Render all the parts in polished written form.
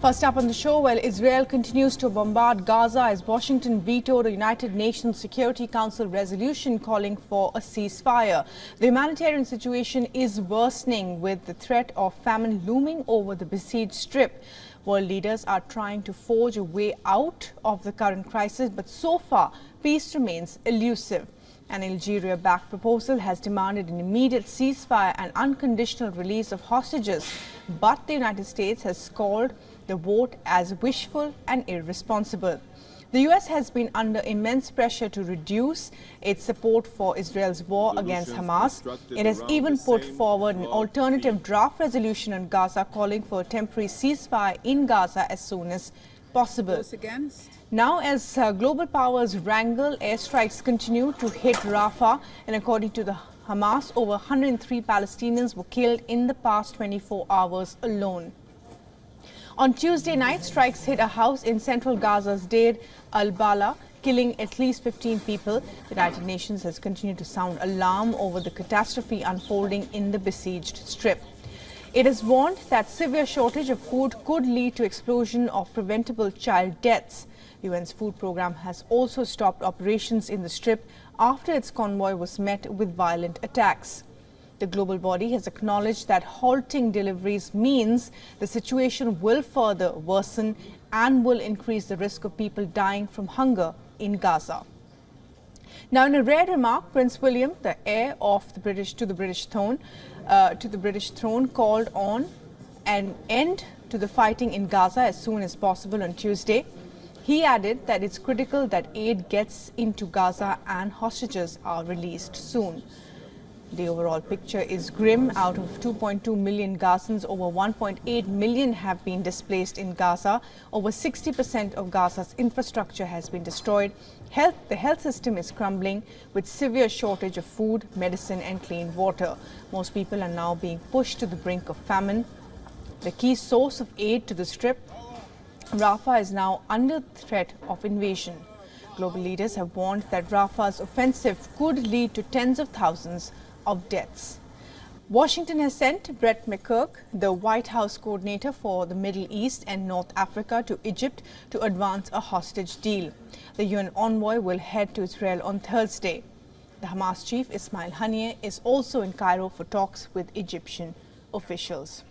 First up on the show, well, Israel continues to bombard Gaza as Washington vetoed a United Nations Security Council resolution calling for a ceasefire. The humanitarian situation is worsening with the threat of famine looming over the besieged strip. World leaders are trying to forge a way out of the current crisis, but so far, peace remains elusive. An Algeria-backed proposal has demanded an immediate ceasefire and unconditional release of hostages, but the United States has called the vote as wishful and irresponsible. The U.S. has been under immense pressure to reduce its support for Israel's war against Hamas. It has even put forward an alternative draft resolution on Gaza calling for a temporary ceasefire in Gaza as soon as possible. Now, as global powers wrangle, airstrikes continue to hit Rafah, and according to the Hamas, over 103 Palestinians were killed in the past 24 hours alone. On Tuesday night, strikes hit a house in central Gaza's Deir al-Bala, killing at least 15 people. The United Nations has continued to sound alarm over the catastrophe unfolding in the besieged strip. It has warned that severe shortage of food could lead to explosion of preventable child deaths. The UN's food program has also stopped operations in the strip after its convoy was met with violent attacks. The global body has acknowledged that halting deliveries means the situation will further worsen and will increase the risk of people dying from hunger in Gaza. Now, in a rare remark, Prince William, the heir of the British throne, called on an end to the fighting in Gaza as soon as possible on Tuesday. He added that it's critical that aid gets into Gaza and hostages are released soon. The overall picture is grim. Out of 2.2 million Gazans, over 1.8 million have been displaced in Gaza. Over 60% of Gaza's infrastructure has been destroyed. The health system is crumbling with severe shortage of food, medicine and clean water. Most people are now being pushed to the brink of famine. The key source of aid to the strip, Rafah, is now under threat of invasion. Global leaders have warned that Rafah's offensive could lead to tens of thousands of deaths. Washington has sent Brett McCurk, the White House coordinator for the Middle East and North Africa, to Egypt to advance a hostage deal. The UN envoy will head to Israel on Thursday. The Hamas chief Ismail Haniyeh is also in Cairo for talks with Egyptian officials.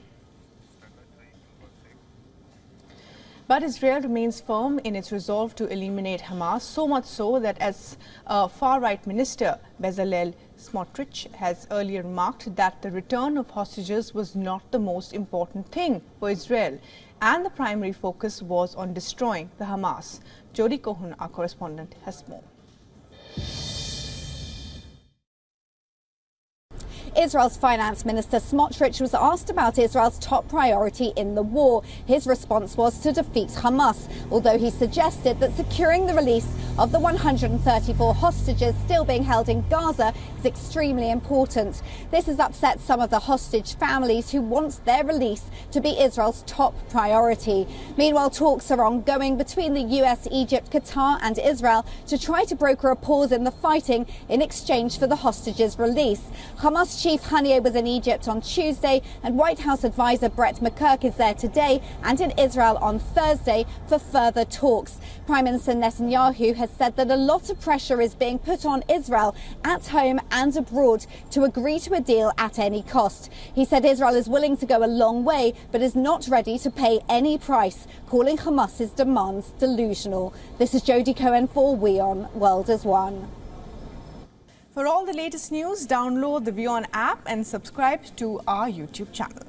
But Israel remains firm in its resolve to eliminate Hamas, so much so that as far-right minister Bezalel Smotrich has earlier remarked that the return of hostages was not the most important thing for Israel, and the primary focus was on destroying the Hamas. Jody Cohen, our correspondent, has more. Israel's finance minister Smotrich was asked about Israel's top priority in the war. His response was to defeat Hamas, although he suggested that securing the release of the 134 hostages still being held in Gaza is extremely important. This has upset some of the hostage families who want their release to be Israel's top priority. Meanwhile, talks are ongoing between the US, Egypt, Qatar and Israel to try to broker a pause in the fighting in exchange for the hostages' release. Hamas Chief Haniyeh was in Egypt on Tuesday, and White House advisor Brett McCurk is there today and in Israel on Thursday for further talks. Prime Minister Netanyahu has said that a lot of pressure is being put on Israel at home and abroad to agree to a deal at any cost. He said Israel is willing to go a long way, but is not ready to pay any price, calling Hamas's demands delusional. This is Jody Cohen for WION World as One. For all the latest news, download the WION app and subscribe to our YouTube channel.